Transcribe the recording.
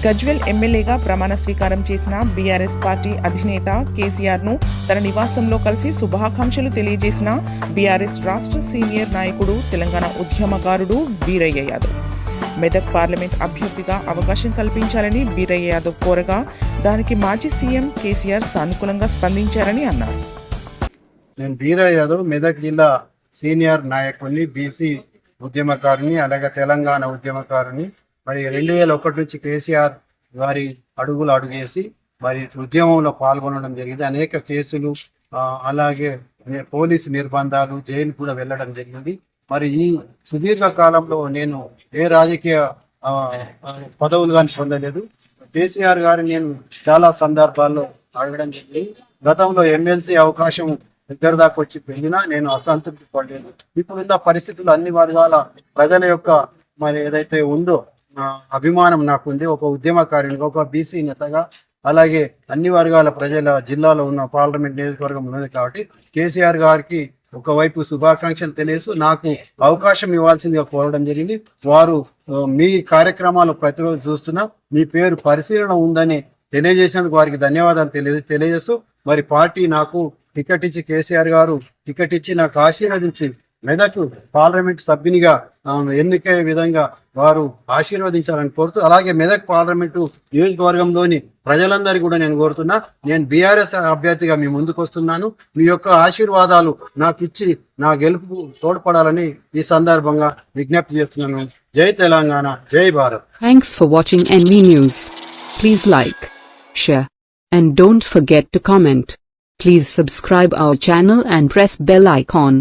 గజ్వెల్ ఎమ్మెల్యేగా ప్రమాణ స్వీకారం చేసిన బీఆర్ఎస్ పార్టీ అధినేత కేసీఆర్ ను తన నివాసంలో కలిసి శుభాకాంక్షలు తెలియజేసిన బీఆర్ఎస్ రాష్ట్ర సీనియర్ నాయకుడు తెలంగాణ ఉద్యమకారుడు వీరయ్య యాదవ్. మెదక్ పార్లమెంట్ అభ్యర్థిగా అవకాశం కల్పించాలని వీరయ్య యాదవ్ కోరగా దానికి మాజీ సీఎం కేసీఆర్ సానుకూలంగా స్పందించారని అన్నారు. నేను వీరయ్య యాదవ్, మెదక్ జిల్లా సీనియర్ నాయకుడిని, బీసీ ఉద్యమకారుని, అలాగే తెలంగాణ ఉద్యమకారుని. మరి 2001 నుంచి కేసీఆర్ గారి అడుగేసి మరి ఉద్యమంలో పాల్గొనడం జరిగింది. అనేక కేసులు, అలాగే పోలీసు నిర్బంధాలు, జైలు కూడా వెళ్ళడం జరిగింది. మరి ఈ సుదీర్ఘ కాలంలో నేను ఏ రాజకీయ పదవులు కానీ పొందలేదు. కేసీఆర్ గారిని నేను చాలా సందర్భాల్లో అడగడం జరిగింది. గతంలో ఎమ్మెల్సీ అవకాశం దగ్గర దాకా వచ్చి వెళ్ళినా నేను అసంతృప్తి పడలేదు. ఇప్పుడున్న పరిస్థితులు అన్ని వర్గాల ప్రజల యొక్క మరి ఏదైతే ఉందో అభిమానం నాకుంది. ఒక ఉద్యమకారునిగా, ఒక బీసీ నేతగా, అలాగే అన్ని వర్గాల ప్రజల జిల్లాలో ఉన్న పార్లమెంట్ నియోజకవర్గం ఉన్నది కాబట్టి కేసీఆర్ గారికి ఒకవైపు శుభాకాంక్షలు తెలియజేస్తూ నాకు అవకాశం ఇవ్వాల్సిందిగా కోరడం జరిగింది. వారు మీ కార్యక్రమాలు ప్రతిరోజు చూస్తున్నా, మీ పేరు పరిశీలన ఉందని తెలియజేసినందుకు వారికి ధన్యవాదాలు తెలియజేస్తూ మరి పార్టీ నాకు టికెట్ ఇచ్చి, కేసీఆర్ గారు టికెట్ ఇచ్చి నాకు ఆశీర్వదించి మెదక్ పార్లమెంట్ సభ్యునిగా ఎన్నికయ్యే విధంగా వారు ఆశీర్వదించాలని కోరుతూ, అలాగే మెదక్ పార్లమెంటు నియోజకవర్గంలోని ప్రజలందరికీ కూడా నేను కోరుతున్నా, నేను బీఆర్ఎస్ అభ్యర్థిగా మీ ముందుకు వస్తున్నాను. మీ యొక్క ఆశీర్వాదాలు నాకు ఇచ్చి నా గెలుపు తోడ్పడాలని ఈ సందర్భంగా విజ్ఞప్తి చేస్తున్నాను. జై తెలంగాణ, జై Bharat. Thanks for watching NV News. Please like, share, and don't forget to comment. Please subscribe our channel and press bell icon.